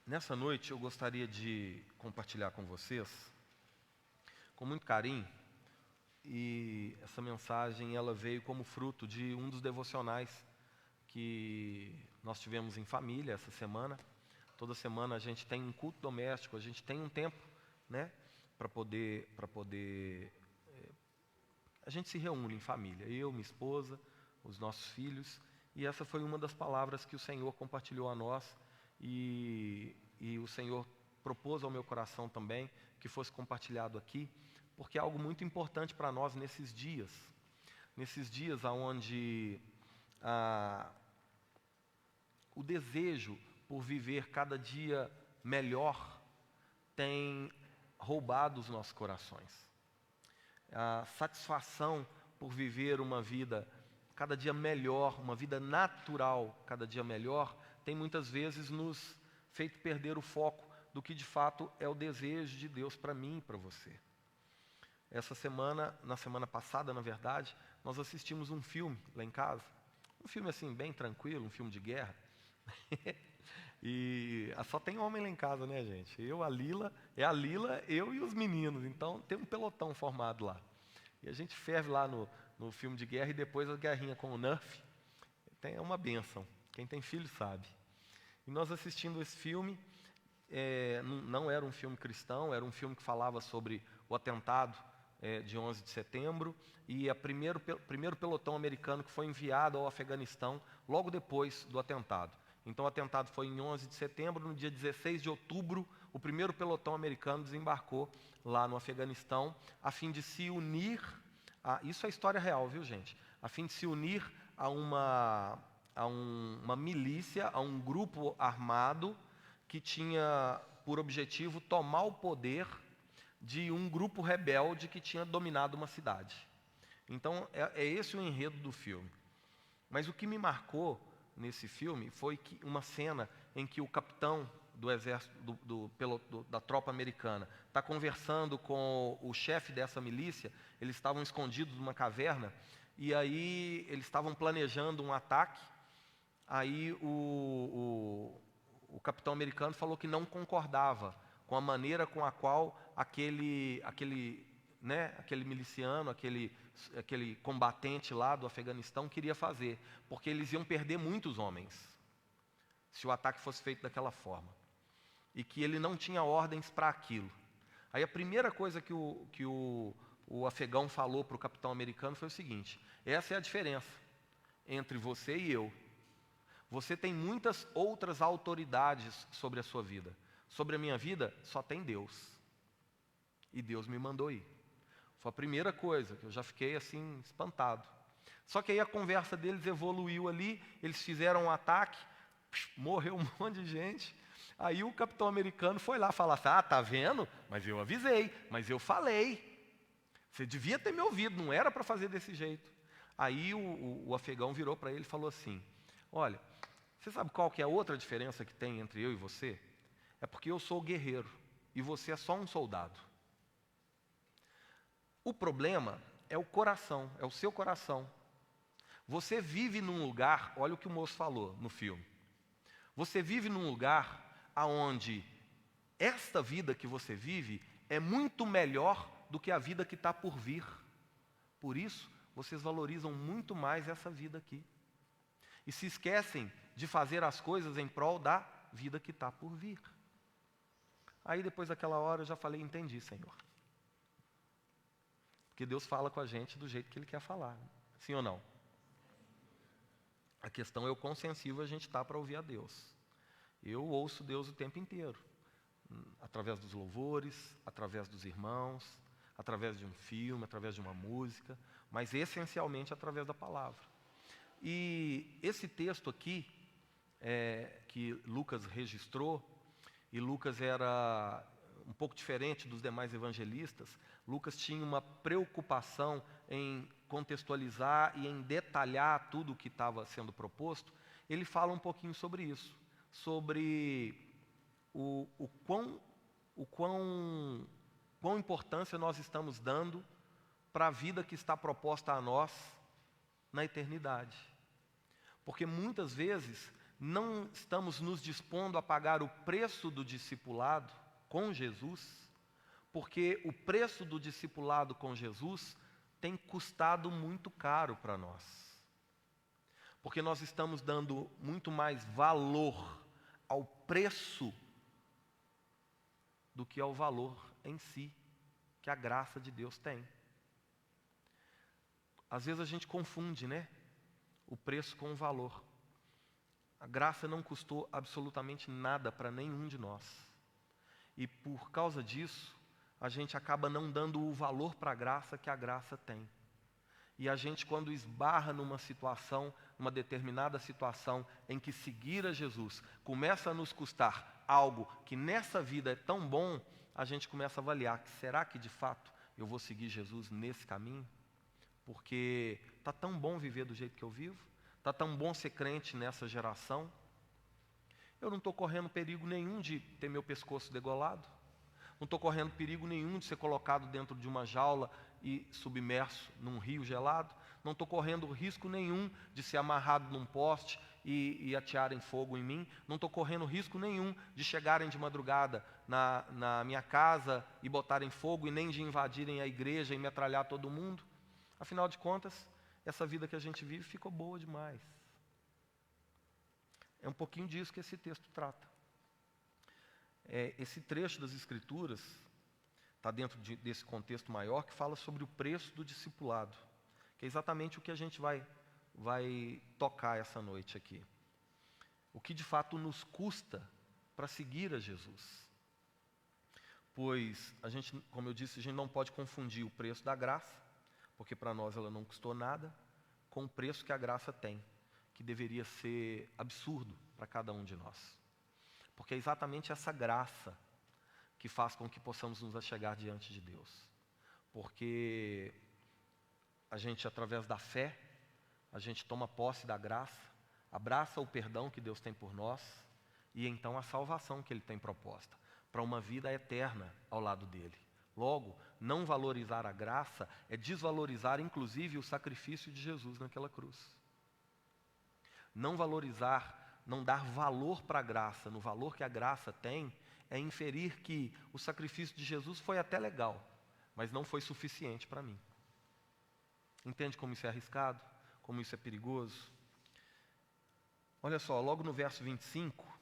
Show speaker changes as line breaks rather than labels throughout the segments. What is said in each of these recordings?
Nessa noite eu gostaria de compartilhar com vocês, com muito carinho, e essa mensagem ela veio como fruto de um dos devocionais que nós tivemos em família essa semana. Toda semana a gente tem um culto doméstico, a gente tem um tempo, né, para poder a gente se reúne em família, eu, minha esposa, os nossos filhos, e essa foi uma das palavras que o Senhor compartilhou a nós, e o Senhor propôs ao meu coração também que fosse compartilhado aqui, porque é algo muito importante para nós nesses dias onde o desejo por viver cada dia melhor tem roubado os nossos corações. A satisfação por viver uma vida cada dia melhor, uma vida natural cada dia melhor, tem muitas vezes nos feito perder o foco do que de fato é o desejo de Deus para mim e para você. Essa semana, na semana passada, na verdade, nós assistimos um filme lá em casa. Um filme assim, bem tranquilo, um filme de guerra. E só tem homem lá em casa, né, gente? Eu, a Lila, eu e os meninos. Então, tem um pelotão formado lá. E a gente ferve lá no filme de guerra e depois a guerrinha com o Nerf. É uma bênção. Quem tem filho sabe. E nós assistindo esse filme, não era um filme cristão, era um filme que falava sobre o atentado de 11 de setembro e o primeiro pelotão americano que foi enviado ao Afeganistão logo depois do atentado. Então o atentado foi em 11 de setembro, no dia 16 de outubro, o primeiro pelotão americano desembarcou lá no Afeganistão a fim de se unir, isso é história real, viu gente? A fim de se unir a uma milícia, a um grupo armado que tinha por objetivo tomar o poder de um grupo rebelde que tinha dominado uma cidade. Então, é esse o enredo do filme. Mas o que me marcou nesse filme foi uma cena em que o capitão do exército, da tropa americana, está conversando com o chefe dessa milícia. Eles estavam escondidos numa caverna, e aí eles estavam planejando um ataque. Aí o capitão americano falou que não concordava com a maneira com a qual aquele miliciano, aquele combatente lá do Afeganistão queria fazer, porque eles iam perder muitos homens se o ataque fosse feito daquela forma, e que ele não tinha ordens para aquilo. Aí a primeira coisa que o afegão falou para o capitão americano foi o seguinte: essa é a diferença entre você e eu. Você tem muitas outras autoridades sobre a sua vida. Sobre a minha vida, só tem Deus. E Deus me mandou ir. Foi a primeira coisa, que eu já fiquei assim, espantado. Só que aí a conversa deles evoluiu ali, eles fizeram um ataque, morreu um monte de gente. Aí o capitão americano foi lá falar assim: tá vendo? Mas eu avisei, mas eu falei. Você devia ter me ouvido, não era para fazer desse jeito. Aí o afegão virou para ele e falou assim: olha, você sabe qual que é a outra diferença que tem entre eu e você? É porque eu sou guerreiro e você é só um soldado. O problema é o coração, é o seu coração. Você vive num lugar, olha o que o moço falou no filme. Você vive num lugar onde esta vida que você vive é muito melhor do que a vida que está por vir. Por isso, vocês valorizam muito mais essa vida aqui. E se esquecem de fazer as coisas em prol da vida que está por vir. Aí depois daquela hora eu já falei: entendi, Senhor. Porque Deus fala com a gente do jeito que Ele quer falar. Sim ou não? A questão é o quão sensível a gente está para ouvir a Deus. Eu ouço Deus o tempo inteiro. Através dos louvores, através dos irmãos, através de um filme, através de uma música, mas essencialmente através da palavra. E esse texto aqui, que Lucas registrou, e Lucas era um pouco diferente dos demais evangelistas. Lucas tinha uma preocupação em contextualizar e em detalhar tudo o que estava sendo proposto. Ele fala um pouquinho sobre isso, sobre o quão importância nós estamos dando para a vida que está proposta a nós na eternidade. Porque muitas vezes não estamos nos dispondo a pagar o preço do discipulado com Jesus, porque o preço do discipulado com Jesus tem custado muito caro para nós. Porque nós estamos dando muito mais valor ao preço do que ao valor em si, que a graça de Deus tem. Às vezes a gente confunde, né? O preço com o valor. A graça não custou absolutamente nada para nenhum de nós. E por causa disso, a gente acaba não dando o valor para a graça que a graça tem. E a gente, quando esbarra numa situação, numa determinada situação em que seguir a Jesus começa a nos custar algo que nessa vida é tão bom, a gente começa a avaliar, será que de fato eu vou seguir Jesus nesse caminho? Porque está tão bom viver do jeito que eu vivo, está tão bom ser crente nessa geração. Eu não estou correndo perigo nenhum de ter meu pescoço degolado, não estou correndo perigo nenhum de ser colocado dentro de uma jaula e submerso num rio gelado, não estou correndo risco nenhum de ser amarrado num poste e atearem fogo em mim, não estou correndo risco nenhum de chegarem de madrugada na minha casa e botarem fogo, e nem de invadirem a igreja e metralhar todo mundo. Afinal de contas, essa vida que a gente vive ficou boa demais. É um pouquinho disso que esse texto trata. Esse trecho das Escrituras está dentro desse contexto maior que fala sobre o preço do discipulado, que é exatamente o que a gente vai tocar essa noite aqui. O que de fato nos custa para seguir a Jesus. Pois, como eu disse, a gente não pode confundir o preço da graça, porque para nós ela não custou nada, com o preço que a graça tem, que deveria ser absurdo para cada um de nós. Porque é exatamente essa graça que faz com que possamos nos achegar diante de Deus. Porque a gente, através da fé, a gente toma posse da graça, abraça o perdão que Deus tem por nós, e então a salvação que Ele tem proposta, para uma vida eterna ao lado dEle. Logo, não valorizar a graça é desvalorizar, inclusive, o sacrifício de Jesus naquela cruz. Não valorizar, não dar valor para a graça, no valor que a graça tem, é inferir que o sacrifício de Jesus foi até legal, mas não foi suficiente para mim. Entende como isso é arriscado? Como isso é perigoso? Olha só, logo no verso 25,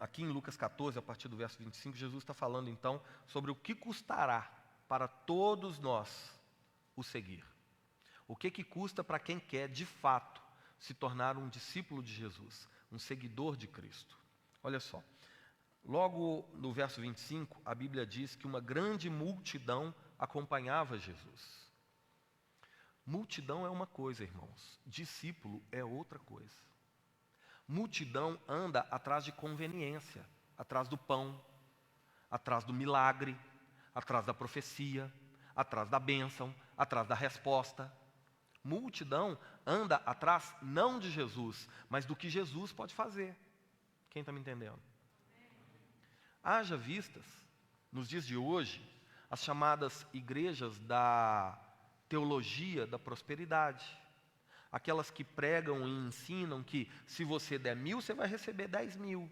aqui em Lucas 14, a partir do verso 25, Jesus está falando então sobre o que custará para todos nós o seguir. O que custa para quem quer, de fato, se tornar um discípulo de Jesus, um seguidor de Cristo. Olha só, logo no verso 25, a Bíblia diz que uma grande multidão acompanhava Jesus. Multidão é uma coisa, irmãos, discípulo é outra coisa. Multidão anda atrás de conveniência, atrás do pão, atrás do milagre, atrás da profecia, atrás da bênção, atrás da resposta. Multidão anda atrás não de Jesus, mas do que Jesus pode fazer. Quem está me entendendo? Haja vistas, nos dias de hoje, as chamadas igrejas da teologia da prosperidade. Aquelas que pregam e ensinam que se você der 1.000, você vai receber 10.000.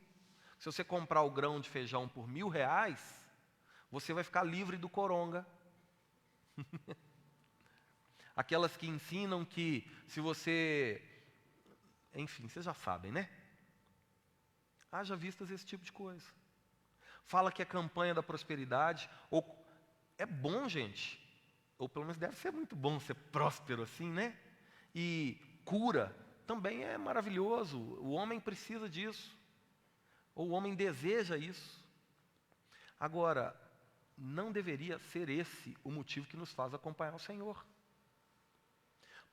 Se você comprar o grão de feijão por R$1.000, você vai ficar livre do coronga. Aquelas que ensinam que se você... Enfim, vocês já sabem, né? Haja vistas esse tipo de coisa. Fala que é campanha da prosperidade, ou é bom, gente, ou pelo menos deve ser muito bom ser próspero assim, né? E cura também é maravilhoso, o homem precisa disso, ou o homem deseja isso. Agora, não deveria ser esse o motivo que nos faz acompanhar o Senhor.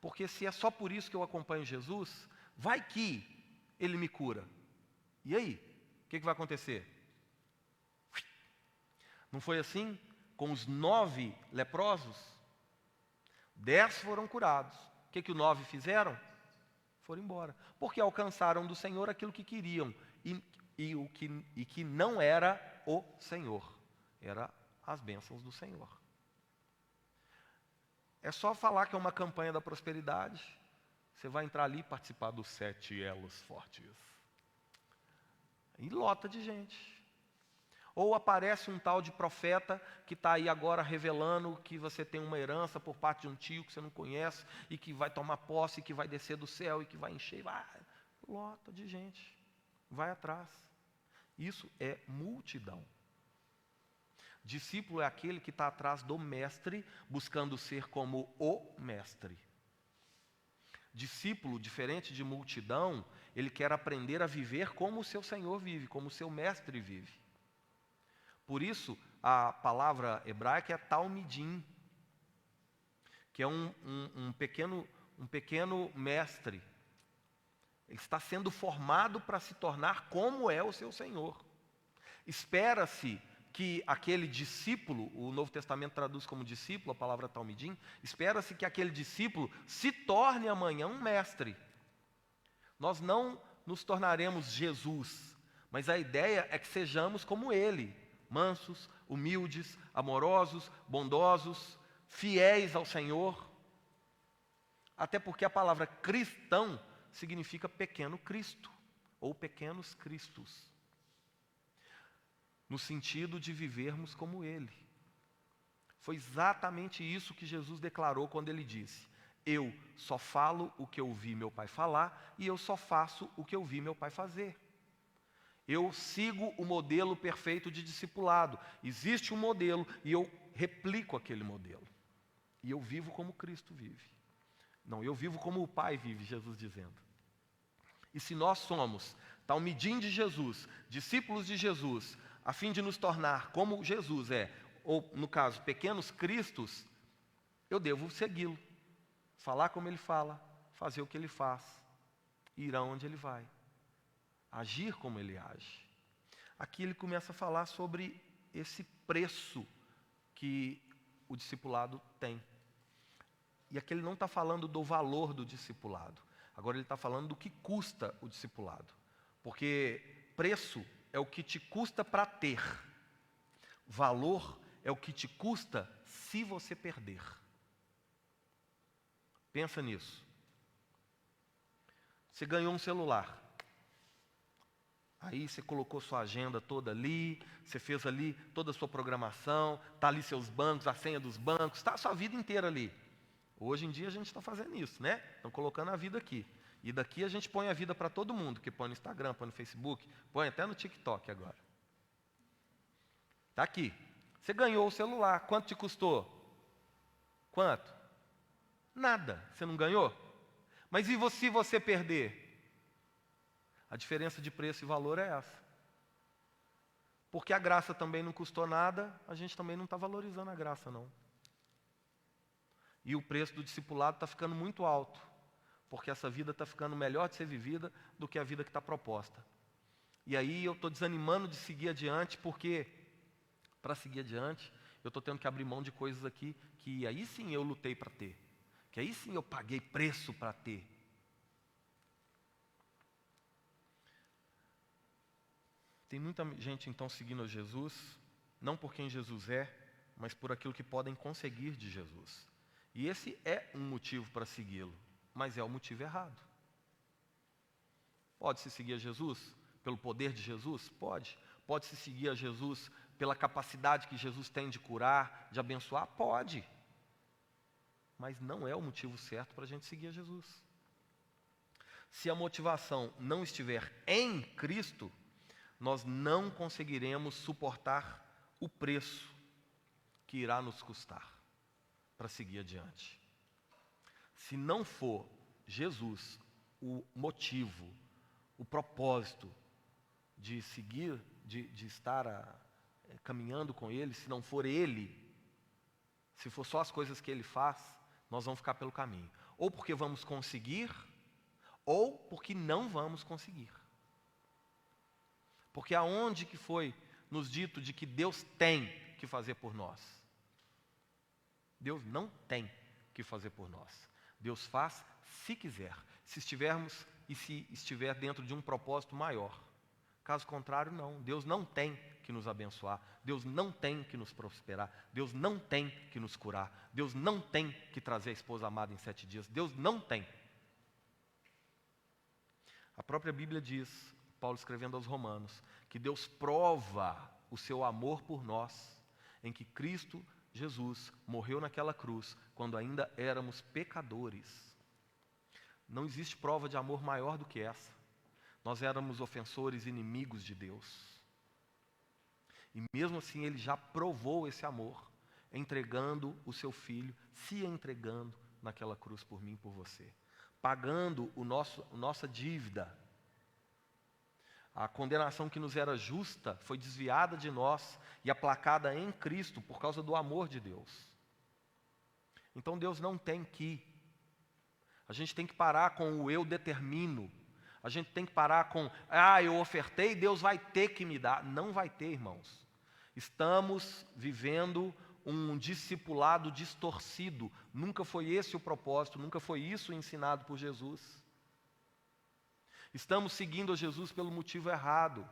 Porque se é só por isso que eu acompanho Jesus, vai que Ele me cura. E aí? O que vai acontecer? Não foi assim com os 9 leprosos? 10 foram curados. O que os 9 fizeram? Foram embora. Porque alcançaram do Senhor aquilo que queriam. E que não era o Senhor. Era as bênçãos do Senhor. É só falar que é uma campanha da prosperidade, Você vai entrar ali e participar dos 7 elos fortes. E lota de gente. Ou aparece um tal de profeta que está aí agora revelando que você tem uma herança por parte de um tio que você não conhece e que vai tomar posse, e que vai descer do céu e que vai encher. Lota de gente. Vai atrás. Isso é multidão. Discípulo é aquele que está atrás do mestre, buscando ser como o mestre. Discípulo, diferente de multidão, ele quer aprender a viver como o seu Senhor vive, como o seu mestre vive. Por isso, a palavra hebraica é talmidim, que é um pequeno mestre. Ele está sendo formado para se tornar como é o seu Senhor. Espera-se que aquele discípulo, o Novo Testamento traduz como discípulo a palavra talmidim, espera-se que aquele discípulo se torne amanhã um mestre. Nós não nos tornaremos Jesus, mas a ideia é que sejamos como ele, mansos, humildes, amorosos, bondosos, fiéis ao Senhor. Até porque a palavra cristão significa pequeno Cristo, ou pequenos cristos, no sentido de vivermos como Ele. Foi exatamente isso que Jesus declarou quando Ele disse: eu só falo o que eu vi meu Pai falar e eu só faço o que eu vi meu Pai fazer. Eu sigo o modelo perfeito de discipulado. Existe um modelo e eu replico aquele modelo. E eu vivo como Cristo vive. Não, eu vivo como o Pai vive, Jesus dizendo. E se nós somos talmidim de Jesus, discípulos de Jesus, a fim de nos tornar como Jesus é, ou no caso, pequenos cristos, eu devo segui-lo, falar como ele fala, fazer o que ele faz, ir aonde ele vai, agir como ele age. Aqui ele começa a falar sobre esse preço que o discipulado tem. E aqui ele não está falando do valor do discipulado. Agora ele está falando do que custa o discipulado. Porque preço é o que te custa para ter. Valor é o que te custa se você perder. Pensa nisso. Você ganhou um celular. Aí você colocou sua agenda toda ali, você fez ali toda a sua programação, está ali seus bancos, a senha dos bancos, está a sua vida inteira ali. Hoje em dia a gente está fazendo isso, né? Estão colocando a vida aqui. E daqui a gente põe a vida para todo mundo, que põe no Instagram, põe no Facebook, põe até no TikTok agora. Está aqui. Você ganhou o celular, quanto te custou? Quanto? Nada. Você não ganhou? Mas e se você perder? A diferença de preço e valor é essa. Porque a graça também não custou nada, a gente também não está valorizando a graça, não. E o preço do discipulado está ficando muito alto, porque essa vida está ficando melhor de ser vivida do que a vida que está proposta. E aí eu estou desanimando de seguir adiante, porque para seguir adiante eu estou tendo que abrir mão de coisas aqui que aí sim eu lutei para ter, que aí sim eu paguei preço para ter. Tem muita gente então seguindo a Jesus, não por quem Jesus é, mas por aquilo que podem conseguir de Jesus. E esse é um motivo para segui-lo, mas é o motivo errado. Pode-se seguir a Jesus pelo poder de Jesus? Pode. Pode-se seguir a Jesus pela capacidade que Jesus tem de curar, de abençoar? Pode. Mas não é o motivo certo para a gente seguir a Jesus. Se a motivação não estiver em Cristo, nós não conseguiremos suportar o preço que irá nos custar para seguir adiante. Se não for Jesus o motivo, o propósito de seguir, de estar caminhando com Ele, se não for Ele, se for só as coisas que Ele faz, nós vamos ficar pelo caminho. Ou porque vamos conseguir, ou porque não vamos conseguir. Porque aonde que foi nos dito de que Deus tem que fazer por nós? Deus não tem que fazer por nós. Deus faz se quiser, se estivermos e se estiver dentro de um propósito maior. Caso contrário, não. Deus não tem que nos abençoar. Deus não tem que nos prosperar. Deus não tem que nos curar. Deus não tem que trazer a esposa amada em 7 dias. Deus não tem. A própria Bíblia diz, Paulo escrevendo aos Romanos, que Deus prova o seu amor por nós, em que Cristo Jesus morreu naquela cruz, quando ainda éramos pecadores. Não existe prova de amor maior do que essa. Nós éramos ofensores, inimigos de Deus. E mesmo assim Ele já provou esse amor, entregando o seu Filho, se entregando naquela cruz por mim e por você. Pagando nossa dívida. A condenação que nos era justa foi desviada de nós e aplacada em Cristo por causa do amor de Deus. Então Deus não tem que. A gente tem que parar com o eu determino. A gente tem que parar com, eu ofertei, Deus vai ter que me dar. Não vai ter, irmãos. Estamos vivendo um discipulado distorcido. Nunca foi esse o propósito, nunca foi isso ensinado por Jesus. Estamos seguindo a Jesus pelo motivo errado.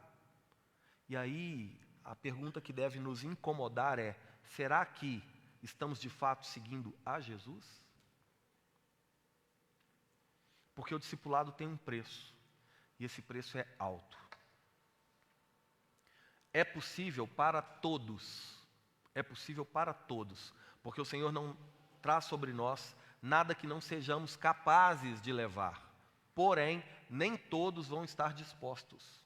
E aí, a pergunta que deve nos incomodar é: será que estamos de fato seguindo a Jesus? Porque o discipulado tem um preço, e esse preço é alto. É possível para todos, porque o Senhor não traz sobre nós nada que não sejamos capazes de levar. Porém, nem todos vão estar dispostos.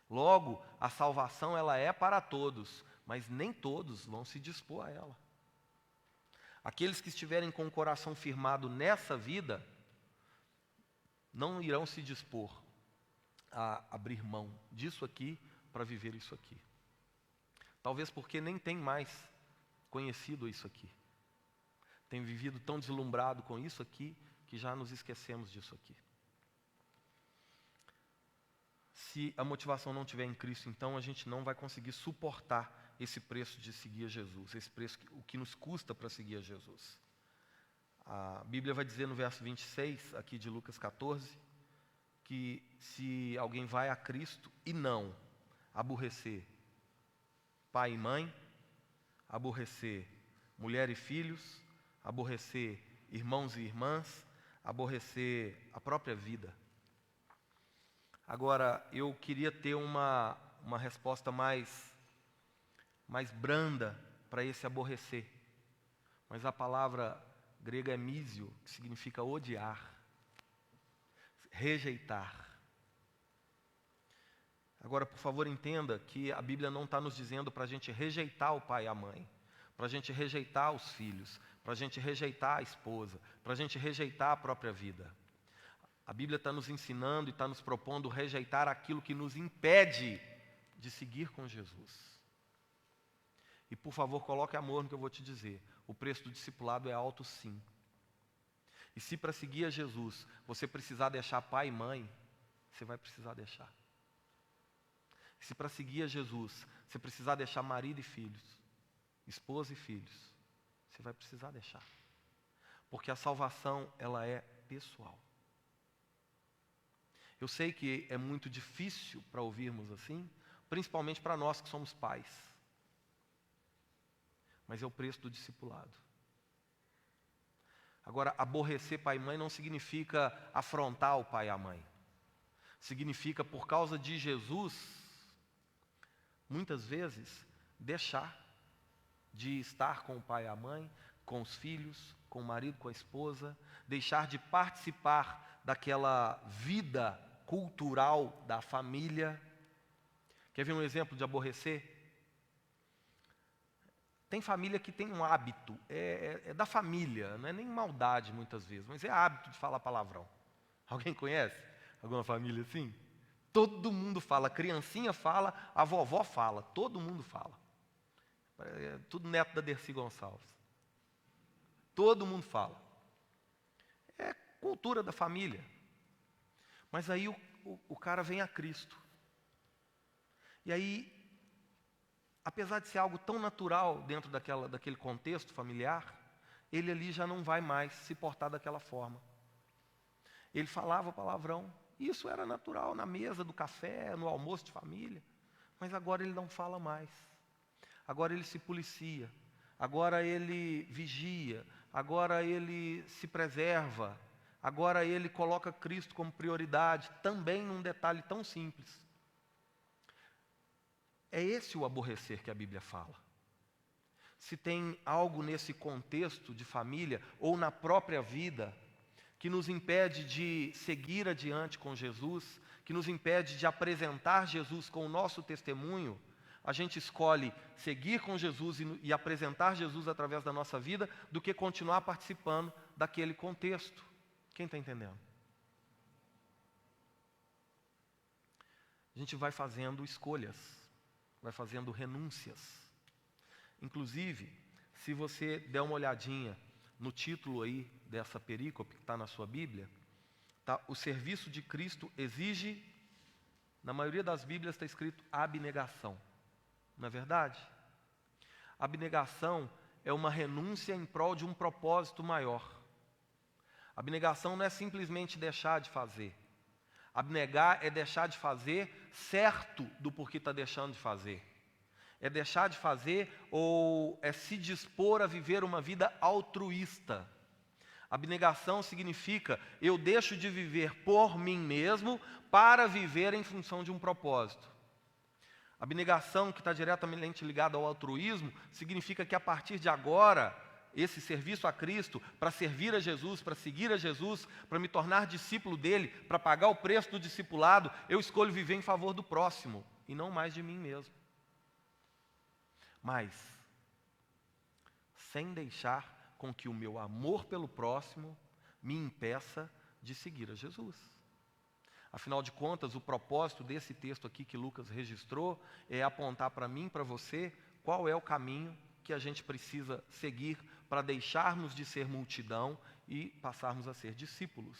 Logo, a salvação ela é para todos, mas nem todos vão se dispor a ela. Aqueles que estiverem com o coração firmado nessa vida, não irão se dispor a abrir mão disso aqui para viver isso aqui. Talvez porque nem tem mais conhecido isso aqui. Tem vivido tão deslumbrado com isso aqui, que já nos esquecemos disso aqui. Se a motivação não estiver em Cristo, então a gente não vai conseguir suportar esse preço de seguir a Jesus, esse preço, o que nos custa para seguir a Jesus. A Bíblia vai dizer no verso 26, aqui de Lucas 14, que se alguém vai a Cristo e não aborrecer pai e mãe, aborrecer mulher e filhos, aborrecer irmãos e irmãs, aborrecer a própria vida. Agora, eu queria ter uma resposta mais branda para esse aborrecer. Mas a palavra grega é mísio, que significa odiar, rejeitar. Agora, por favor, entenda que a Bíblia não está nos dizendo para a gente rejeitar o pai e a mãe, para a gente rejeitar os filhos, para a gente rejeitar a esposa, para a gente rejeitar a própria vida. A Bíblia está nos ensinando e está nos propondo rejeitar aquilo que nos impede de seguir com Jesus. E por favor, coloque amor no que eu vou te dizer. O preço do discipulado é alto, sim. E se para seguir a Jesus você precisar deixar pai e mãe, você vai precisar deixar. Se para seguir a Jesus você precisar deixar marido e filhos, esposa e filhos, você vai precisar deixar. Porque a salvação, ela é pessoal. Eu sei que é muito difícil para ouvirmos assim, principalmente para nós que somos pais. Mas é o preço do discipulado. Agora, aborrecer pai e mãe não significa afrontar o pai e a mãe. Significa, por causa de Jesus, muitas vezes, deixar de estar com o pai e a mãe, com os filhos, com o marido, com a esposa, deixar de participar daquela vida cultural da família. Quer ver um exemplo de aborrecer? Tem família que tem um hábito, é da família, não é nem maldade muitas vezes, mas é hábito de falar palavrão. Alguém conhece alguma família assim? Todo mundo fala, a criancinha fala, a vovó fala, todo mundo fala. É tudo neto da Dercy Gonçalves. Todo mundo fala. É cultura da família. Mas aí o cara vem a Cristo. E aí, apesar de ser algo tão natural dentro daquele contexto familiar, ele ali já não vai mais se portar daquela forma. Ele falava palavrão. Isso era natural na mesa do café, no almoço de família. Mas agora ele não fala mais. Agora ele se policia. Agora ele vigia. Agora ele se preserva. agora ele coloca Cristo como prioridade, também num detalhe tão simples. É esse o aborrecer que a Bíblia fala. Se tem algo nesse contexto de família ou na própria vida que nos impede de seguir adiante com Jesus, que nos impede de apresentar Jesus com o nosso testemunho, a gente escolhe seguir com Jesus e apresentar Jesus através da nossa vida do que continuar participando daquele contexto. Quem está entendendo? A gente vai fazendo escolhas, vai fazendo renúncias. Inclusive, se você der uma olhadinha no título aí dessa perícope que está na sua Bíblia, tá? O serviço de Cristo exige, na maioria das Bíblias está escrito abnegação. Não é verdade? Abnegação é uma renúncia em prol de um propósito maior. Abnegação não é simplesmente deixar de fazer. Abnegar é deixar de fazer certo do porquê está deixando de fazer. É deixar de fazer ou é se dispor a viver uma vida altruísta. Abnegação significa eu deixo de viver por mim mesmo para viver em função de um propósito. Abnegação, que está diretamente ligada ao altruísmo, significa que a partir de agora, esse serviço a Cristo, para servir a Jesus, para seguir a Jesus, para me tornar discípulo dele, para pagar o preço do discipulado, eu escolho viver em favor do próximo e não mais de mim mesmo. Mas, sem deixar com que o meu amor pelo próximo me impeça de seguir a Jesus. Afinal de contas, o propósito desse texto aqui que Lucas registrou é apontar para mim, para você, qual é o caminho que a gente precisa seguir para deixarmos de ser multidão e passarmos a ser discípulos.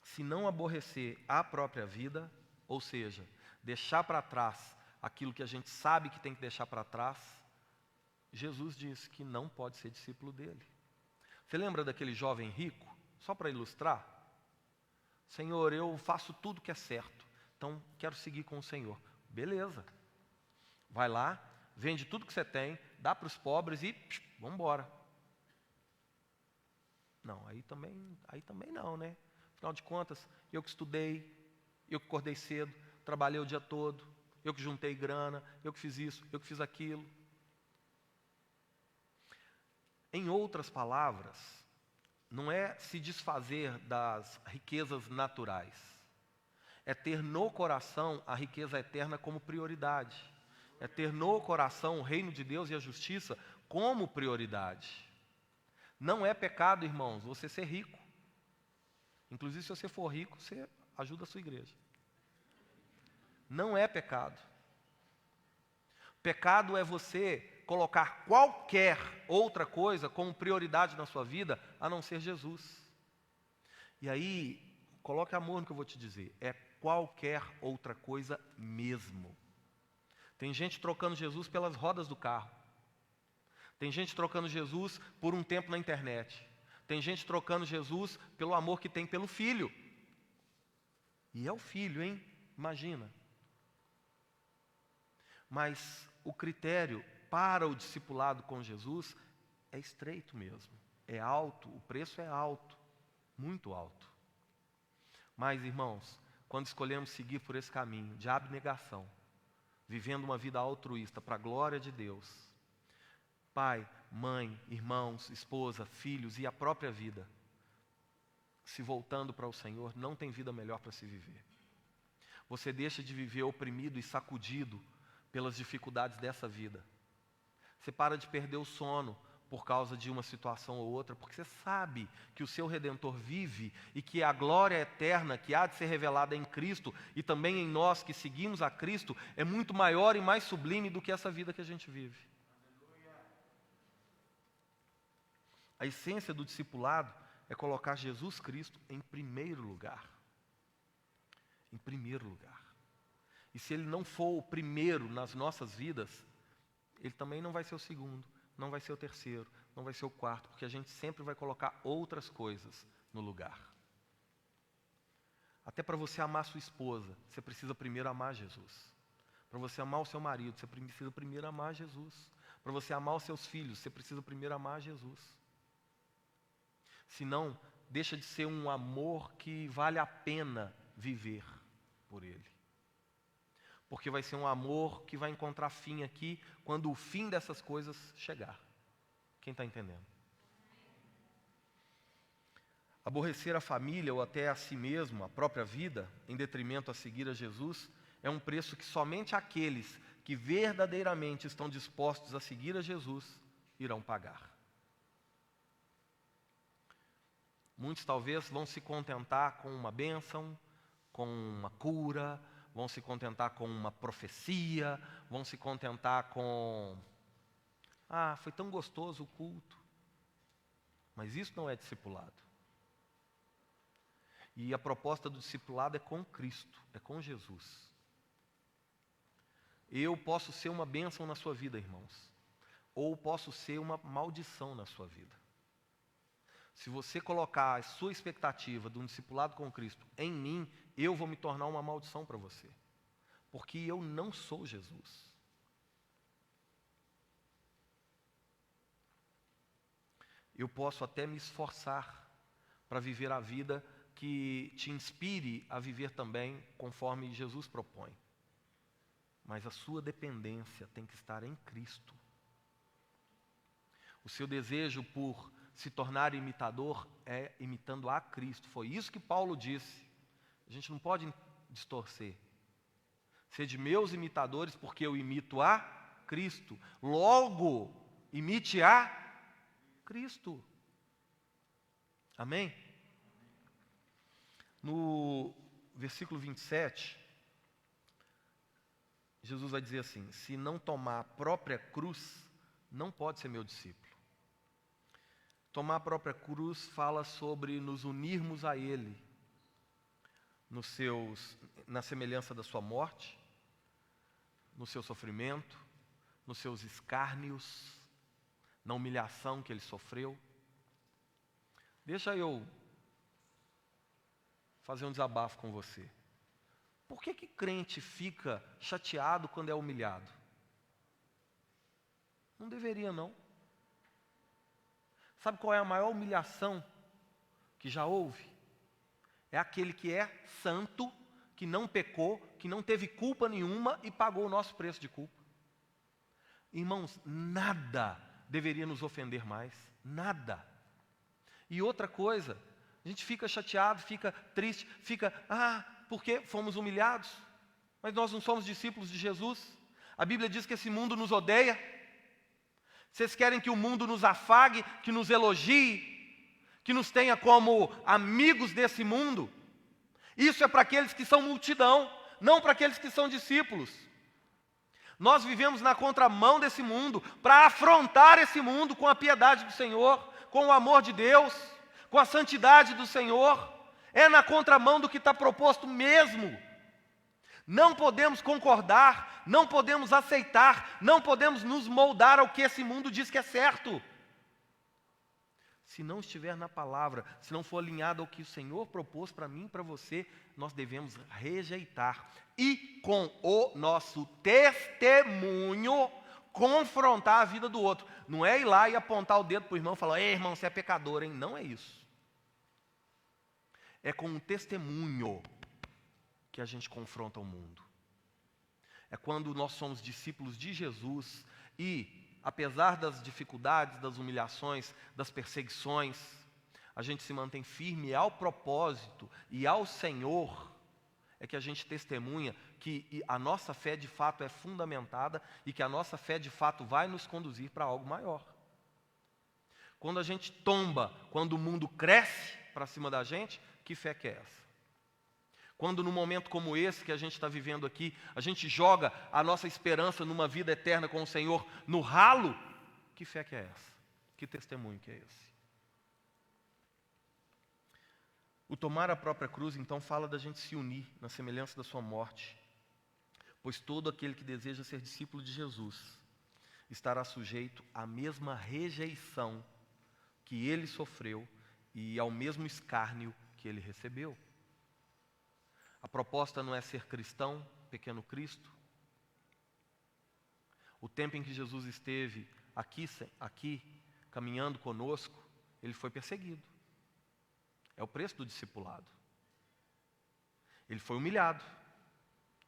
Se não aborrecer a própria vida, ou seja, deixar para trás aquilo que a gente sabe que tem que deixar para trás, Jesus disse que não pode ser discípulo dele. Você lembra daquele jovem rico? Só para ilustrar. Senhor, eu faço tudo que é certo, então quero seguir com o Senhor. Beleza. Vai lá, vende tudo que você tem, dá para os pobres e vamos embora. Não, aí também não, né? Afinal de contas, eu que estudei, eu que acordei cedo, trabalhei o dia todo, eu que juntei grana, eu que fiz isso, eu que fiz aquilo. Em outras palavras, não é se desfazer das riquezas naturais, é ter no coração a riqueza eterna como prioridade, é ter no coração o reino de Deus e a justiça como prioridade. Não é pecado, irmãos, você ser rico. Inclusive, se você for rico, você ajuda a sua igreja. Não é pecado. Pecado é você colocar qualquer outra coisa como prioridade na sua vida, a não ser Jesus. E aí, coloque amor no que eu vou te dizer. É qualquer outra coisa mesmo. Tem gente trocando Jesus pelas rodas do carro. Tem gente trocando Jesus por um tempo na internet. Tem gente trocando Jesus pelo amor que tem pelo filho. E é o filho, hein? Imagina. Mas o critério para o discipulado com Jesus é estreito mesmo. É alto, o preço é alto, muito alto. Mas, irmãos, quando escolhemos seguir por esse caminho de abnegação, vivendo uma vida altruísta para a glória de Deus, pai, mãe, irmãos, esposa, filhos e a própria vida, se voltando para o Senhor, não tem vida melhor para se viver. Você deixa de viver oprimido e sacudido pelas dificuldades dessa vida. Você para de perder o sono por causa de uma situação ou outra, porque você sabe que o seu Redentor vive e que a glória eterna que há de ser revelada em Cristo e também em nós que seguimos a Cristo é muito maior e mais sublime do que essa vida que a gente vive. A essência do discipulado é colocar Jesus Cristo em primeiro lugar. Em primeiro lugar. E se Ele não for o primeiro nas nossas vidas, Ele também não vai ser o segundo, não vai ser o terceiro, não vai ser o quarto, porque a gente sempre vai colocar outras coisas no lugar. Até para você amar sua esposa, você precisa primeiro amar Jesus. Para você amar o seu marido, você precisa primeiro amar Jesus. Para você amar os seus filhos, você precisa primeiro amar Jesus. Senão, deixa de ser um amor que vale a pena viver por ele. Porque vai ser um amor que vai encontrar fim aqui, quando o fim dessas coisas chegar. Quem está entendendo? Aborrecer a família ou até a si mesmo, a própria vida, em detrimento a seguir a Jesus, é um preço que somente aqueles que verdadeiramente estão dispostos a seguir a Jesus irão pagar. Muitos talvez vão se contentar com uma bênção, com uma cura, vão se contentar com uma profecia, vão se contentar com... foi tão gostoso o culto. Mas isso não é discipulado. E a proposta do discipulado é com Cristo, é com Jesus. Eu posso ser uma bênção na sua vida, irmãos, ou posso ser uma maldição na sua vida. Se você colocar a sua expectativa de um discipulado com Cristo em mim, eu vou me tornar uma maldição para você. Porque eu não sou Jesus. Eu posso até me esforçar para viver a vida que te inspire a viver também conforme Jesus propõe. Mas a sua dependência tem que estar em Cristo. O seu desejo por se tornar imitador é imitando a Cristo. Foi isso que Paulo disse. A gente não pode distorcer. Sede meus imitadores, porque eu imito a Cristo. Logo, imite a Cristo. Amém? No versículo 27, Jesus vai dizer assim: se não tomar a própria cruz, não pode ser meu discípulo. Tomar a própria cruz fala sobre nos unirmos a Ele, na semelhança da sua morte, no seu sofrimento, nos seus escárnios, na humilhação que Ele sofreu. Deixa eu fazer um desabafo com você. Por que crente fica chateado quando é humilhado? Não deveria, não. Sabe qual é a maior humilhação que já houve? É aquele que é santo, que não pecou, que não teve culpa nenhuma e pagou o nosso preço de culpa. Irmãos, nada deveria nos ofender mais. Nada. E outra coisa, a gente fica chateado, fica triste, porque fomos humilhados, mas nós não somos discípulos de Jesus. A Bíblia diz que esse mundo nos odeia. Vocês querem que o mundo nos afague, que nos elogie, que nos tenha como amigos desse mundo? Isso é para aqueles que são multidão, não para aqueles que são discípulos. Nós vivemos na contramão desse mundo, para afrontar esse mundo com a piedade do Senhor, com o amor de Deus, com a santidade do Senhor. É na contramão do que está proposto mesmo. Não podemos concordar, não podemos aceitar, não podemos nos moldar ao que esse mundo diz que é certo. Se não estiver na palavra, se não for alinhado ao que o Senhor propôs para mim e para você, nós devemos rejeitar. E com o nosso testemunho, confrontar a vida do outro. Não é ir lá e apontar o dedo para o irmão e falar: ei, irmão, você é pecador, hein? Não é isso. É com um testemunho que a gente confronta o mundo. É quando nós somos discípulos de Jesus e, apesar das dificuldades, das humilhações, das perseguições, a gente se mantém firme ao propósito e ao Senhor, é que a gente testemunha que a nossa fé de fato é fundamentada e que a nossa fé de fato vai nos conduzir para algo maior. Quando a gente tomba, quando o mundo cresce para cima da gente, que fé que é essa? Quando num momento como esse que a gente está vivendo aqui, a gente joga a nossa esperança numa vida eterna com o Senhor no ralo, que fé que é essa? Que testemunho que é esse? O tomar a própria cruz, então, fala da gente se unir na semelhança da sua morte, pois todo aquele que deseja ser discípulo de Jesus estará sujeito à mesma rejeição que ele sofreu e ao mesmo escárnio que ele recebeu. A proposta não é ser cristão, pequeno Cristo. O tempo em que Jesus esteve aqui caminhando conosco, ele foi perseguido. É o preço do discipulado. Ele foi humilhado.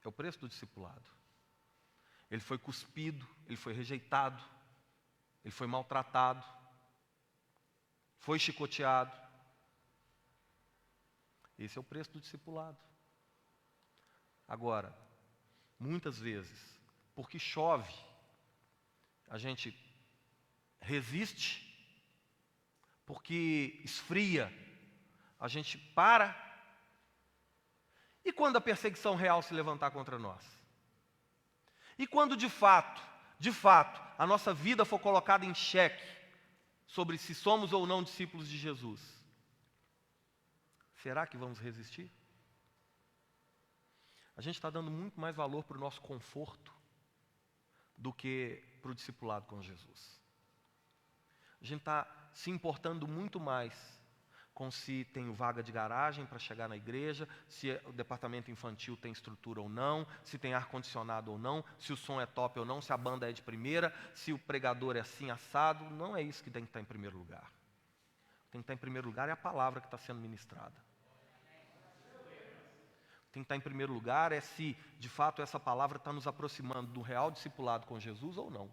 É o preço do discipulado. Ele foi cuspido, ele foi rejeitado, ele foi maltratado, foi chicoteado. Esse é o preço do discipulado. Agora, muitas vezes, porque chove, a gente resiste, porque esfria, a gente para. E quando a perseguição real se levantar contra nós? E quando de fato, a nossa vida for colocada em xeque sobre se somos ou não discípulos de Jesus, será que vamos resistir? A gente está dando muito mais valor para o nosso conforto do que para o discipulado com Jesus. A gente está se importando muito mais com se tem vaga de garagem para chegar na igreja, se o departamento infantil tem estrutura ou não, se tem ar-condicionado ou não, se o som é top ou não, se a banda é de primeira, se o pregador é assim assado. Não é isso que tem que estar em primeiro lugar. O que tem que estar em primeiro lugar é a palavra que está sendo ministrada. O que tem que estar em primeiro lugar é se, de fato, essa palavra está nos aproximando do real discipulado com Jesus ou não.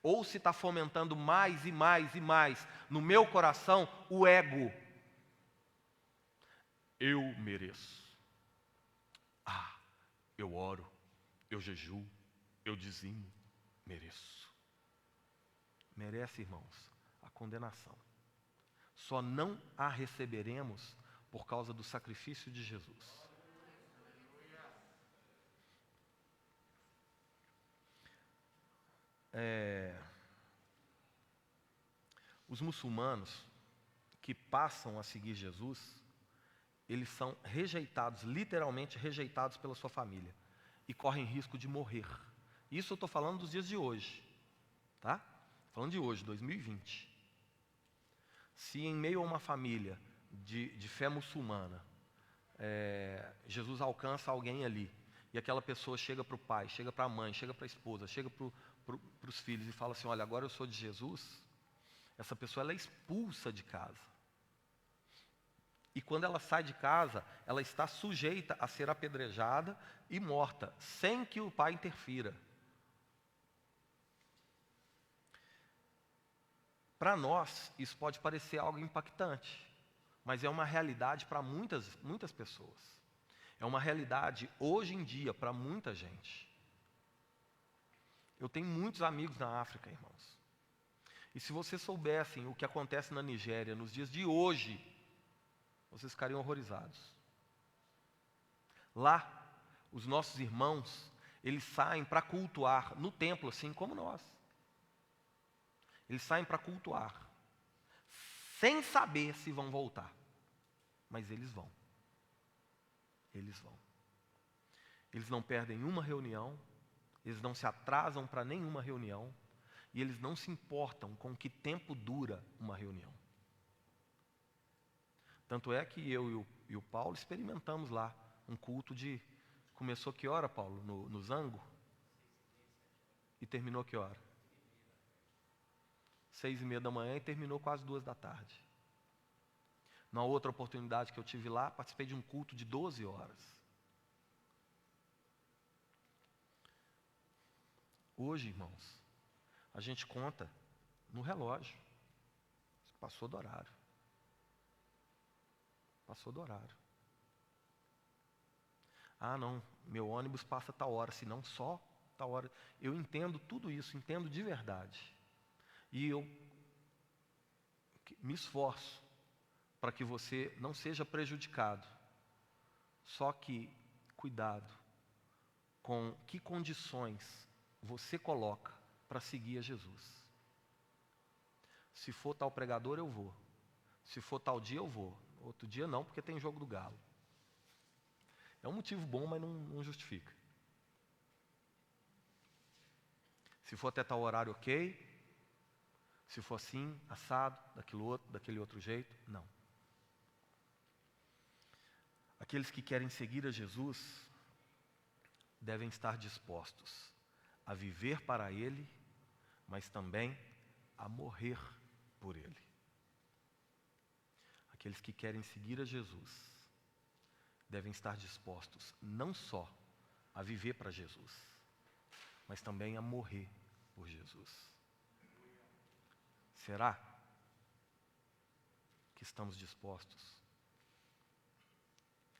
Ou se está fomentando mais e mais e mais no meu coração o ego. Eu mereço. Eu oro, eu jejuo, eu dizimo, mereço. Merece, irmãos, a condenação. Só não a receberemos por causa do sacrifício de Jesus. Os muçulmanos que passam a seguir Jesus, eles são rejeitados, literalmente rejeitados pela sua família, e correm risco de morrer. Isso eu estou falando dos dias de hoje, tá? Falando de hoje, 2020. Se em meio a uma família de fé muçulmana, Jesus alcança alguém ali, e aquela pessoa chega para o pai, chega para a mãe, chega para a esposa, chega para os filhos e fala assim: olha, agora eu sou de Jesus. Essa pessoa ela é expulsa de casa. E quando ela sai de casa, ela está sujeita a ser apedrejada e morta, sem que o pai interfira. Para nós, isso pode parecer algo impactante, mas é uma realidade para muitas pessoas. É uma realidade hoje em dia para muita gente. Eu tenho muitos amigos na África, irmãos. E se vocês soubessem o que acontece na Nigéria nos dias de hoje, vocês ficariam horrorizados. Lá, os nossos irmãos, eles saem para cultuar no templo, assim como nós. Eles saem para cultuar, sem saber se vão voltar. Mas eles vão. Eles vão. Eles não perdem uma reunião, eles não se atrasam para nenhuma reunião, e eles não se importam com que tempo dura uma reunião. Tanto é que eu e o Paulo experimentamos lá um culto de... Começou que hora, Paulo? No Zango? E terminou que hora? 6:30 da manhã e terminou quase 2 da tarde. Na outra oportunidade que eu tive lá, participei de um culto de 12 horas. Hoje, irmãos, a gente conta no relógio. Passou do horário. Passou do horário. Não, meu ônibus passa tal hora, se não só tal hora. Eu entendo tudo isso, entendo de verdade. E eu me esforço para que você não seja prejudicado. Só que, cuidado com que condições você coloca para seguir a Jesus. Se for tal pregador, eu vou. Se for tal dia, eu vou. Outro dia não, porque tem jogo do Galo. É um motivo bom, mas não justifica. Se for até tal horário, ok. Se for assim, assado, daquele outro jeito, não. Aqueles que querem seguir a Jesus devem estar dispostos a viver para Ele, mas também a morrer por Ele. Aqueles que querem seguir a Jesus devem estar dispostos não só a viver para Jesus, mas também a morrer por Jesus. Será que estamos dispostos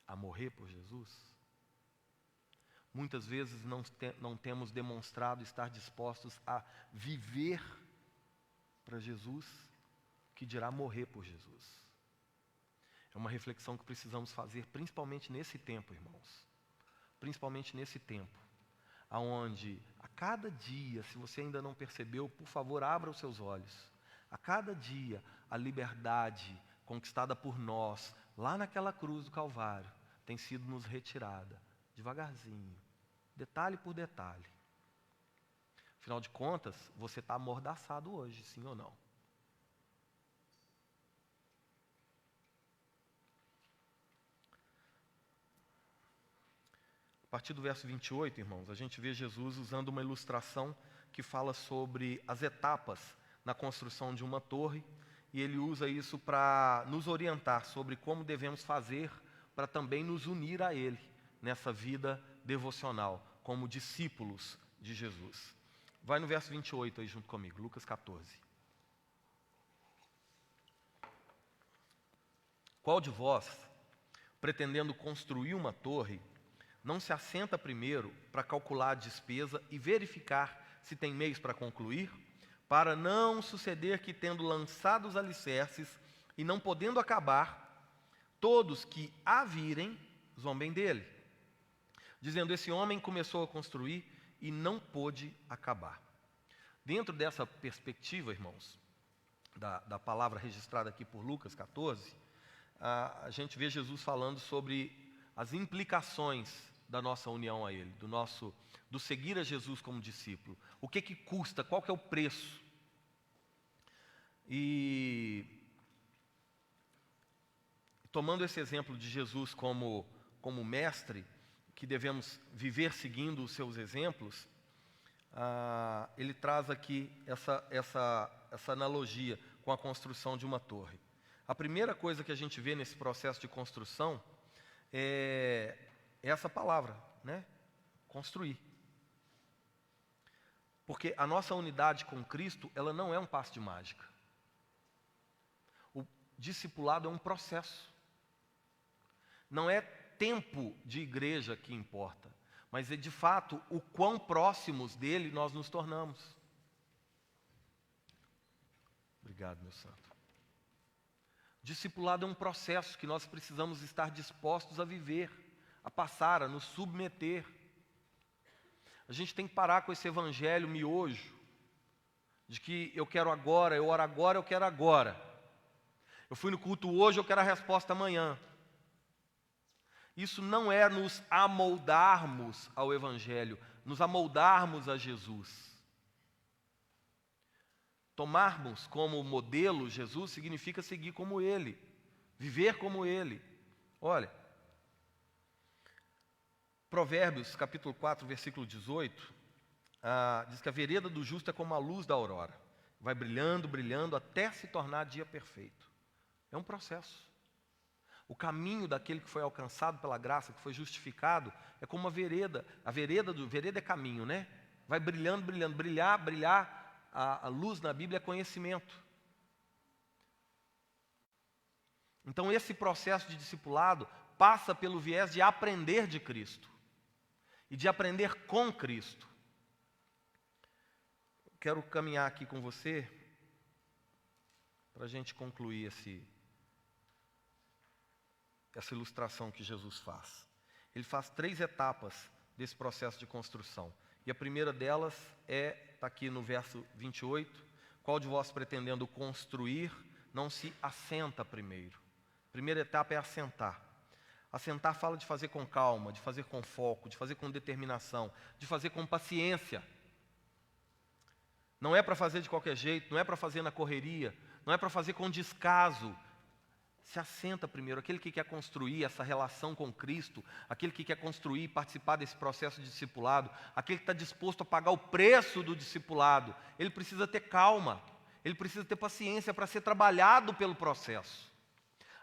a morrer por Jesus? Muitas vezes não temos demonstrado estar dispostos a viver para Jesus, que dirá morrer por Jesus. É uma reflexão que precisamos fazer, principalmente nesse tempo, irmãos. Principalmente nesse tempo, aonde a cada dia, se você ainda não percebeu, por favor, abra os seus olhos. A cada dia, a liberdade conquistada por nós, lá naquela cruz do Calvário, tem sido nos retirada, devagarzinho, detalhe por detalhe. Afinal de contas, você está amordaçado hoje, sim ou não? A partir do verso 28, irmãos, a gente vê Jesus usando uma ilustração que fala sobre as etapas na construção de uma torre, e ele usa isso para nos orientar sobre como devemos fazer para também nos unir a Ele nessa vida devocional, como discípulos de Jesus. Vai no verso 28 aí junto comigo, Lucas 14. Qual de vós, pretendendo construir uma torre, não se assenta primeiro para calcular a despesa e verificar se tem meios para concluir? Para não suceder que, tendo lançado os alicerces e não podendo acabar, todos que a virem zombem dele, dizendo: esse homem começou a construir e não pôde acabar. Dentro dessa perspectiva, irmãos, da palavra registrada aqui por Lucas 14, a gente vê Jesus falando sobre as implicações da nossa união a Ele, do seguir a Jesus como discípulo. O que custa, qual que é o preço? E tomando esse exemplo de Jesus como mestre, que devemos viver seguindo os seus exemplos, ele traz aqui essa analogia com a construção de uma torre. A primeira coisa que a gente vê nesse processo de construção é essa palavra, né? Construir. Porque a nossa unidade com Cristo, ela não é um passe de mágica. O discipulado é um processo. Não é tempo de igreja que importa, mas é de fato o quão próximos dele nós nos tornamos. Obrigado, meu santo. Discipulado é um processo que nós precisamos estar dispostos a viver, a passar, a nos submeter. A gente tem que parar com esse evangelho miojo, de que eu quero agora, eu oro agora, eu quero agora. Eu fui no culto hoje, eu quero a resposta amanhã. Isso não é nos amoldarmos ao evangelho, nos amoldarmos a Jesus. Tomarmos como modelo Jesus significa seguir como Ele, viver como Ele. Olha, Provérbios capítulo 4, versículo 18, diz que a vereda do justo é como a luz da aurora, vai brilhando, brilhando, até se tornar dia perfeito. É um processo. O caminho daquele que foi alcançado pela graça, que foi justificado, é como uma vereda. Vereda é caminho, né? Vai brilhando, brilhando, brilhar. A luz na Bíblia é conhecimento. Então esse processo de discipulado passa pelo viés de aprender de Cristo e de aprender com Cristo. Quero caminhar aqui com você para a gente concluir essa ilustração que Jesus faz. Ele faz 3 etapas desse processo de construção. E a primeira delas está aqui no verso 28. Qual de vós, pretendendo construir, não se assenta primeiro? A primeira etapa é assentar. Assentar fala de fazer com calma, de fazer com foco, de fazer com determinação, de fazer com paciência. Não é para fazer de qualquer jeito, não é para fazer na correria, não é para fazer com descaso. Se assenta primeiro. Aquele que quer construir essa relação com Cristo, aquele que quer construir e participar desse processo de discipulado, aquele que está disposto a pagar o preço do discipulado, ele precisa ter calma, ele precisa ter paciência para ser trabalhado pelo processo.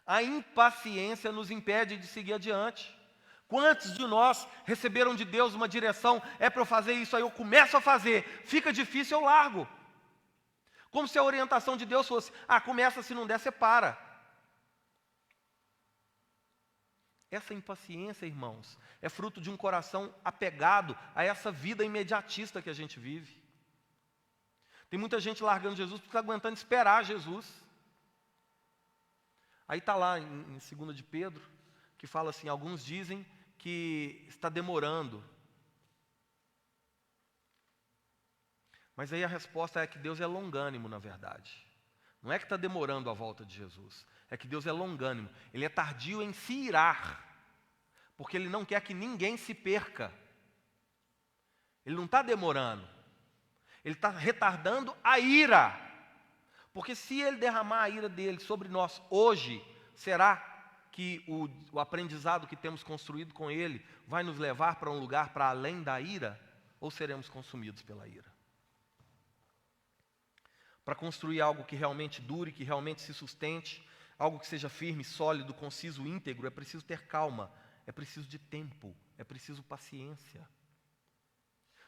A impaciência nos impede de seguir adiante. Quantos de nós receberam de Deus uma direção, é para eu fazer isso, aí eu começo a fazer, fica difícil, eu largo. Como se a orientação de Deus fosse, começa, se não der, você para. Essa impaciência, irmãos, é fruto de um coração apegado a essa vida imediatista que a gente vive. Tem muita gente largando Jesus porque está aguentando esperar Jesus. Aí está lá em 2 de Pedro, que fala assim, alguns dizem que está demorando. Mas aí a resposta é que Deus é longânimo, na verdade. Não é que está demorando a volta de Jesus, é que Deus é longânimo. Ele é tardio em se irar, porque Ele não quer que ninguém se perca. Ele não está demorando, Ele está retardando a ira. Porque se Ele derramar a ira dele sobre nós hoje, será que o aprendizado que temos construído com Ele vai nos levar para um lugar para além da ira? Ou seremos consumidos pela ira? Para construir algo que realmente dure, que realmente se sustente, algo que seja firme, sólido, conciso, íntegro, é preciso ter calma, é preciso de tempo, é preciso paciência.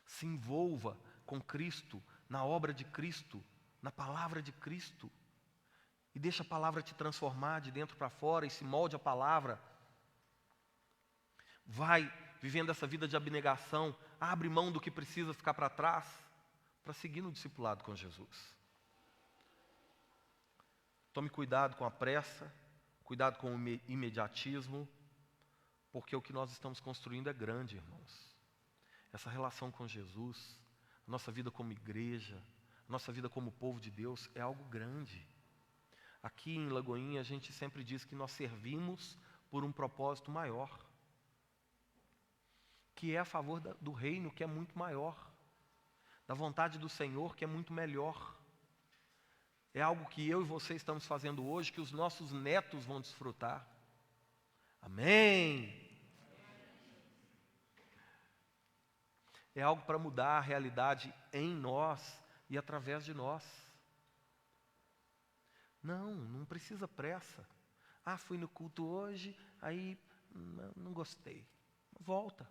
Se envolva com Cristo, na obra de Cristo, na palavra de Cristo. E deixa a palavra te transformar de dentro para fora e se molde a palavra. Vai vivendo essa vida de abnegação, abre mão do que precisa ficar para trás, para seguir no discipulado com Jesus. Tome cuidado com a pressa, cuidado com o imediatismo, porque o que nós estamos construindo é grande, irmãos. Essa relação com Jesus, a nossa vida como igreja, a nossa vida como povo de Deus é algo grande. Aqui em Lagoinha a gente sempre diz que nós servimos por um propósito maior, que é a favor do reino, que é muito maior, da vontade do Senhor, que é muito melhor. É algo que eu e você estamos fazendo hoje, que os nossos netos vão desfrutar. Amém? É algo para mudar a realidade em nós e através de nós. Não precisa pressa. Fui no culto hoje, aí não gostei. Volta.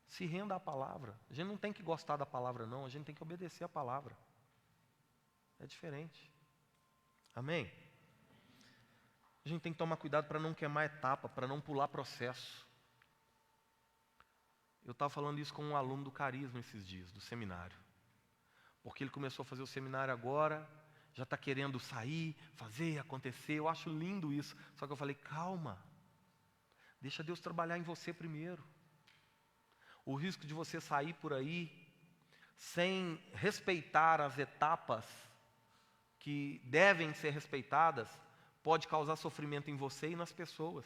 Se renda à palavra. A gente não tem que gostar da palavra, não. A gente tem que obedecer a palavra. É diferente. Amém? A gente tem que tomar cuidado para não queimar etapa, para não pular processo. Eu estava falando isso com um aluno do Carisma esses dias, do seminário. Porque ele começou a fazer o seminário agora, já está querendo sair, fazer, acontecer. Eu acho lindo isso. Só que eu falei, calma. Deixa Deus trabalhar em você primeiro. O risco de você sair por aí sem respeitar as etapas que devem ser respeitadas pode causar sofrimento em você e nas pessoas.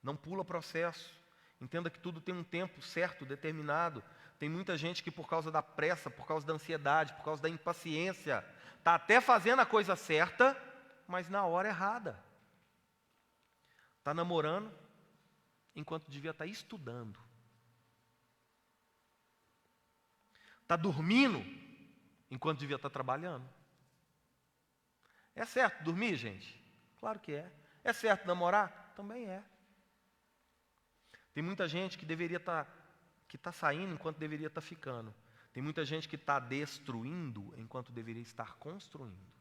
Não pula processo. Entenda que tudo tem um tempo certo, determinado. Tem muita gente que por causa da pressa, por causa da ansiedade, por causa da impaciência, está até fazendo a coisa certa, mas na hora errada. Está namorando, enquanto devia estar estudando. Está dormindo, enquanto devia estar trabalhando. É certo dormir, gente? Claro que é. É certo namorar? Também é. Tem muita gente que deveria estar, que está saindo enquanto deveria estar ficando. Tem muita gente que está destruindo enquanto deveria estar construindo.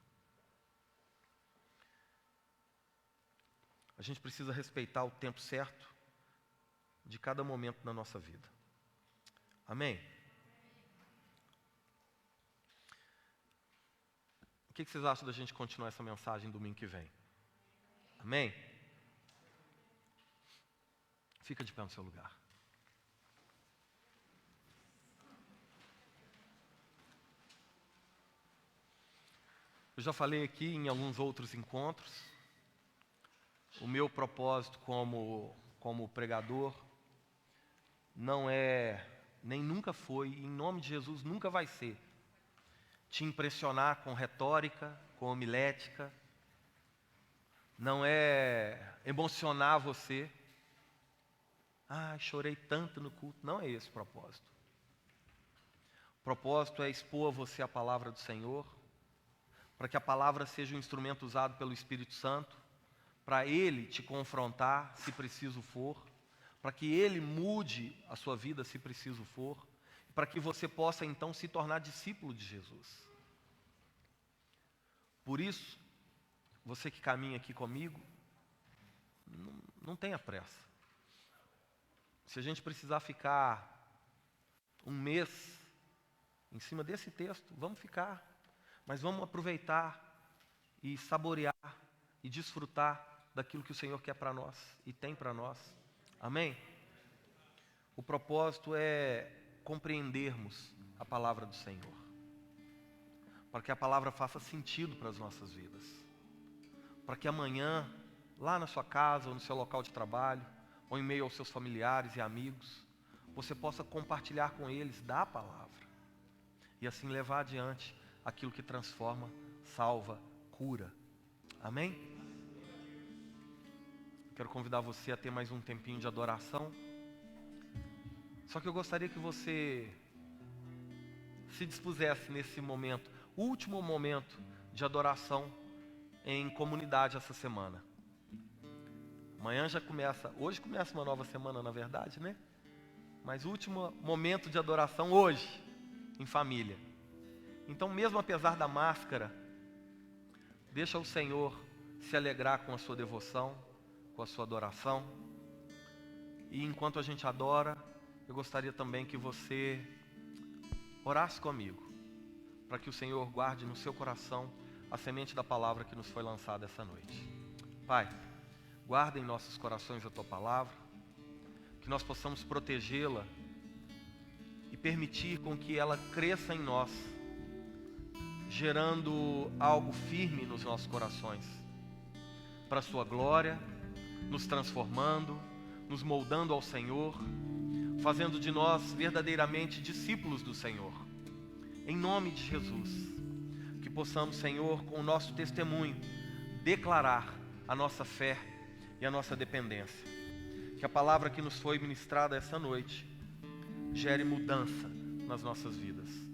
A gente precisa respeitar o tempo certo de cada momento na nossa vida. Amém? O que vocês acham da gente continuar essa mensagem domingo que vem? Amém? Fica de pé no seu lugar. Eu já falei aqui em alguns outros encontros, o meu propósito como pregador não é, nem nunca foi, e em nome de Jesus nunca vai ser, te impressionar com retórica, com homilética, não é emocionar você. Chorei tanto no culto. Não é esse o propósito. O propósito é expor a você a palavra do Senhor, para que a palavra seja um instrumento usado pelo Espírito Santo, para Ele te confrontar, se preciso for, para que Ele mude a sua vida, se preciso for, para que você possa então se tornar discípulo de Jesus. Por isso, você que caminha aqui comigo, não tenha pressa. Se a gente precisar ficar um mês em cima desse texto, vamos ficar, mas vamos aproveitar e saborear e desfrutar daquilo que o Senhor quer para nós e tem para nós. Amém? O propósito é compreendermos a palavra do Senhor, para que a palavra faça sentido para as nossas vidas, para que amanhã, lá na sua casa ou no seu local de trabalho, ou em meio aos seus familiares e amigos, você possa compartilhar com eles da palavra e assim levar adiante aquilo que transforma, salva, cura. Amém? Quero convidar você a ter mais um tempinho de adoração. Só que eu gostaria que você se dispusesse nesse momento, último momento de adoração em comunidade essa semana. Amanhã já começa, hoje começa uma nova semana, na verdade, né? Mas o último momento de adoração hoje, em família. Então, mesmo apesar da máscara, deixa o Senhor se alegrar com a sua devoção, com a sua adoração. E enquanto a gente adora, eu gostaria também que você orasse comigo, para que o Senhor guarde no seu coração a semente da palavra que nos foi lançada essa noite. Pai, guarda em nossos corações a Tua palavra, que nós possamos protegê-la e permitir com que ela cresça em nós, gerando algo firme nos nossos corações, para a Sua glória, nos transformando, nos moldando ao Senhor, fazendo de nós verdadeiramente discípulos do Senhor. Em nome de Jesus, que possamos, Senhor, com o nosso testemunho, declarar a nossa fé e a nossa dependência. Que a palavra que nos foi ministrada essa noite gere mudança nas nossas vidas.